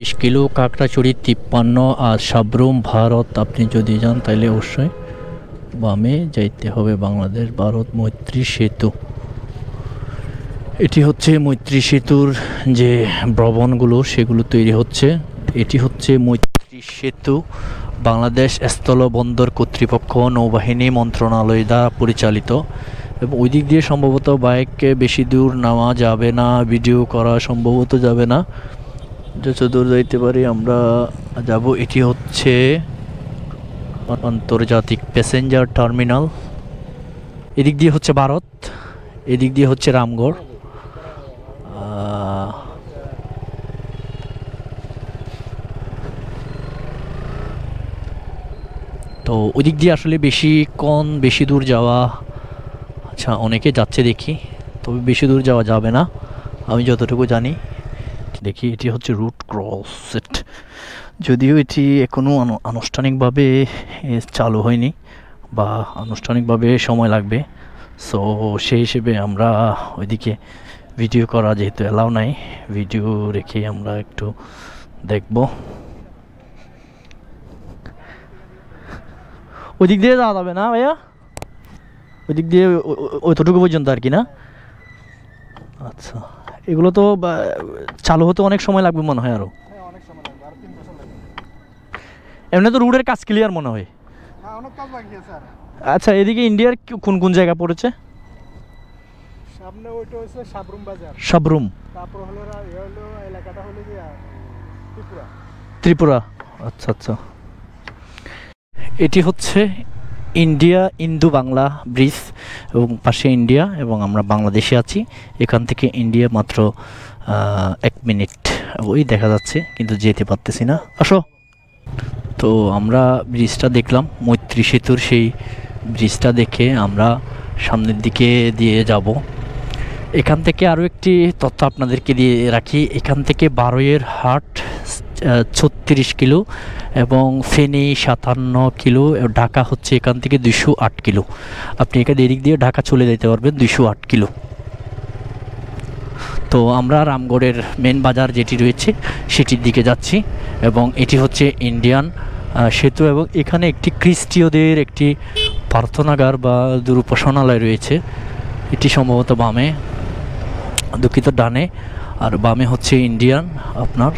Kilo Kakrachhari 53 আর সাব্রুম ভারত। আপনি যদি যান তাহলে অবশ্যই বামে যাইতে হবে। বাংলাদেশ ভারত মৈত্রী সেতু, এটি হচ্ছে মৈত্রী সেতুর যে ভবনগুলো সেগুলো তৈরি হচ্ছে। এটি হচ্ছে মৈত্রী সেতু, বাংলাদেশ স্থলবন্দর কর্তৃপক্ষ নৌবাহিনী মন্ত্রণালয় দ্বারা পরিচালিত। এবং ওই দিক দিয়ে সম্ভবত বাইককে বেশি দূর নেওয়া যাবে না, ভিডিও করা সম্ভবত যাবে না। যত দূর যাইতে পারি আমরা যাব। এটি হচ্ছে আন্তর্জাতিক প্যাসেঞ্জার টার্মিনাল। এদিক দিয়ে হচ্ছে ভারত, এদিক দিয়ে হচ্ছে রামগড়। তো ওদিক দিয়ে আসলে বেশি দূর যাওয়া, আচ্ছা অনেকে যাচ্ছে দেখি, তবে বেশি দূর যাওয়া যাবে না আমি যতটুকু জানি। দেখি এটি হচ্ছে রুট ক্রস সেট, যদিও এটি এখনও আনুষ্ঠানিকভাবে চালু হয়নি বা আনুষ্ঠানিকভাবে সময় লাগবে। সো সেই হিসেবে আমরা ওইদিকে ভিডিও করা যেহেতু অ্যালাউ নাই, ভিডিও রেখে আমরা একটু দেখব। ওই দিক দিয়ে যাওয়া যাবে না ভাইয়া, ওই দিক দিয়ে ওইটুকু পর্যন্ত আর কি না? আচ্ছা, এগুলো তো চালু হতে অনেক সময় লাগবে মনে হয় আরও। এমনি তো রোডের কাজ ক্লিয়ার মনে হয়। আচ্ছা, এদিকে ইন্ডিয়ার কোন কোন জায়গা পড়েছে? সামনে ওইটা হচ্ছে সাবরুম বাজার। সাবরুম, তারপর হলো এলাকাটা হলো যে ত্রিপুরা। ত্রিপুরা, আচ্ছা আচ্ছা। এটি হচ্ছে ইন্ডিয়া ইন্দো বাংলা ব্রিজ এবং পাশে ইন্ডিয়া এবং আমরা বাংলাদেশে আছি। এখান থেকে ইন্ডিয়া মাত্র 1 মিনিট ওই দেখা যাচ্ছে, কিন্তু যেতে পারতেছি না। আসো। তো আমরা ব্রিজটা দেখলাম, মৈত্রী সেতুর সেই ব্রিজটা দেখে আমরা সামনের দিকে দিয়ে যাব। এখান থেকে আরও একটি তথ্য আপনাদেরকে দিয়ে রাখি, এখান থেকে বারোয়ের হাট 36 কিলো এবং ফেনী 57 কিলো, ঢাকা হচ্ছে এখান থেকে 208 কিলো। আপনি এখানে এদিক দিয়ে ঢাকা চলে যেতে পারবেন 208 কিলো। তো আমরা রামগড়ের মেন বাজার যেটি রয়েছে সেটির দিকে যাচ্ছি এবং এটি হচ্ছে ইন্ডিয়ান সেতু এবং এখানে একটি খ্রিস্টীয়দের একটি প্রার্থনাগার বা উপাসনালয় রয়েছে। এটি সম্ভবত বামে, দুঃখিত ডানে, আর বামে হচ্ছে ইন্ডিয়ান আপনার